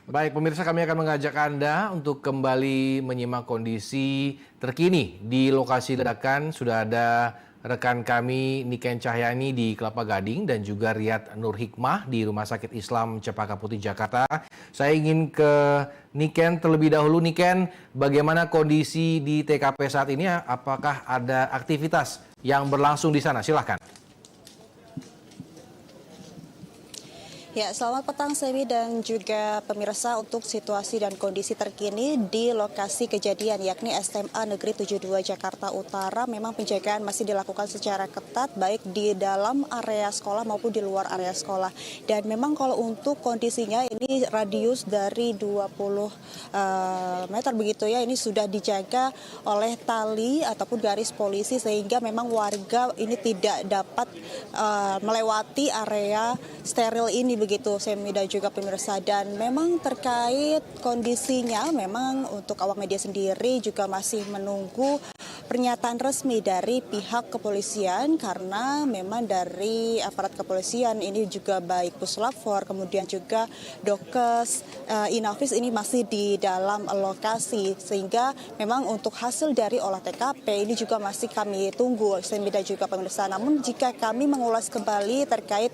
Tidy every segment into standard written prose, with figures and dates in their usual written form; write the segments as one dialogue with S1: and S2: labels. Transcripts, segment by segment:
S1: Baik, pemirsa, kami akan mengajak Anda untuk kembali menyimak kondisi terkini di lokasi ledakan. Sudah ada rekan kami Niken Cahyani di Kelapa Gading dan juga Riyad Nur Hikmah di Rumah Sakit Islam Cempaka Putih, Jakarta. Saya ingin ke Niken terlebih dahulu. Niken, bagaimana kondisi di TKP saat ini? Apakah ada aktivitas yang berlangsung di sana? Silahkan.
S2: Ya, selamat petang Semi dan juga pemirsa untuk situasi dan kondisi terkini di lokasi kejadian yakni SMA Negeri 72 Jakarta Utara. Memang penjagaan masih dilakukan secara ketat baik di dalam area sekolah maupun di luar area sekolah. Dan memang kalau untuk kondisinya ini radius dari 20 meter begitu ya, ini sudah dijaga oleh tali ataupun garis polisi sehingga memang warga ini tidak dapat melewati area steril ini begitu Semi dan juga pemirsa. Dan memang terkait kondisinya memang untuk awak media sendiri juga masih menunggu pernyataan resmi dari pihak kepolisian karena memang dari aparat kepolisian ini juga baik Puslap 4 kemudian juga Dokes Inavis ini masih di dalam lokasi sehingga memang untuk hasil dari olah TKP ini juga masih kami tunggu Semi dan juga pemirsa. Namun jika kami mengulas kembali terkait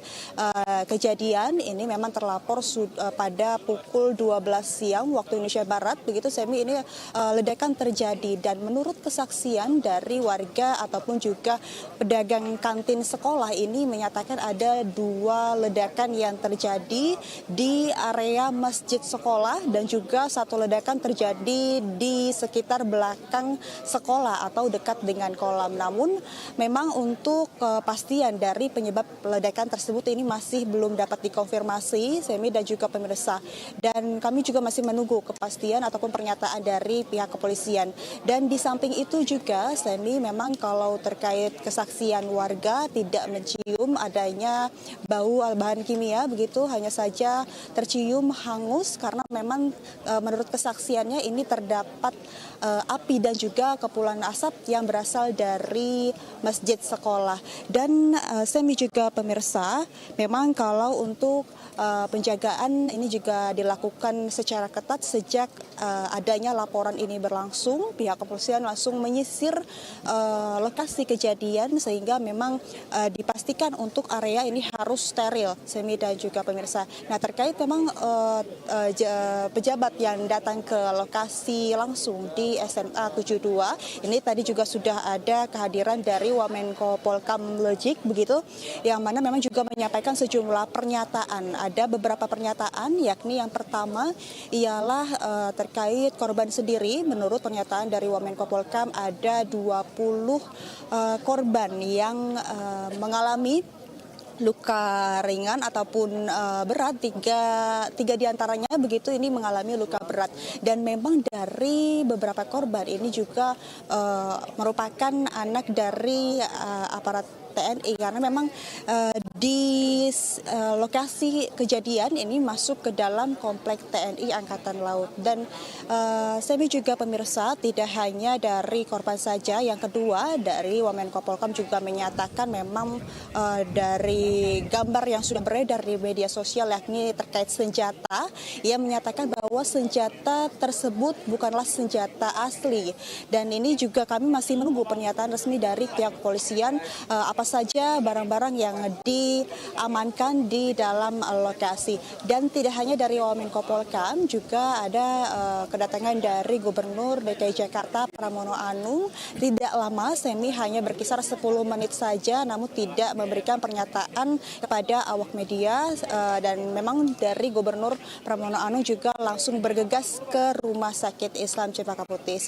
S2: kejadian ini memang terlapor pada pukul 12 siang waktu Indonesia Barat begitu Semi, ini ledakan terjadi dan menurut kesaksian dari warga ataupun juga pedagang kantin sekolah ini menyatakan ada 2 ledakan yang terjadi di area masjid sekolah dan juga 1 ledakan terjadi di sekitar belakang sekolah atau dekat dengan kolam. Namun memang untuk kepastian dari penyebab ledakan tersebut ini masih belum dapat dikonfirmasi Semi dan juga pemirsa. Dan kami juga masih menunggu kepastian ataupun pernyataan dari pihak kepolisian. Dan di samping itu juga Semi, memang kalau terkait kesaksian warga tidak mencium adanya bau bahan kimia begitu, hanya saja tercium hangus karena memang menurut kesaksiannya ini terdapat api dan juga kepulan asap yang berasal dari masjid sekolah. Dan Semi juga pemirsa, memang kalau untuk penjagaan ini juga dilakukan secara ketat sejak adanya laporan ini berlangsung. Pihak kepolisian langsung menyisir lokasi kejadian sehingga memang dipastikan untuk area ini harus steril Semi dan juga pemirsa. Nah, terkait memang pejabat yang datang ke lokasi langsung di SMA 72 ini tadi juga sudah ada kehadiran dari Wamenko Polkam Lejik begitu, yang mana memang juga menyampaikan sejumlah pernyataan. Ada beberapa pernyataan yakni yang pertama ialah terkait korban sendiri. Menurut pernyataan dari Wamenko Polkam ada 20 korban yang mengalami luka ringan ataupun berat, tiga diantaranya begitu ini mengalami luka berat. Dan memang dari beberapa korban ini juga merupakan anak dari aparat TNI karena memang di lokasi kejadian ini masuk ke dalam komplek TNI Angkatan Laut. Dan Semi juga pemirsa, tidak hanya dari korban saja, yang kedua dari Wamenko Polkam juga menyatakan memang dari gambar yang sudah beredar di media sosial yakni terkait senjata, ia menyatakan bahwa senjata tersebut bukanlah senjata asli. Dan ini juga kami masih menunggu pernyataan resmi dari pihak kepolisian apa saja barang-barang yang diamankan di dalam lokasi. Dan tidak hanya dari Wamenko Polkam, juga ada kedatangan dari Gubernur DKI Jakarta Pramono Anung. Tidak lama, Semi, hanya berkisar 10 menit saja, namun tidak memberikan pernyataan kepada awak media. Dan memang dari Gubernur Pramono Anung juga langsung bergegas ke Rumah Sakit Islam Cempaka Putih.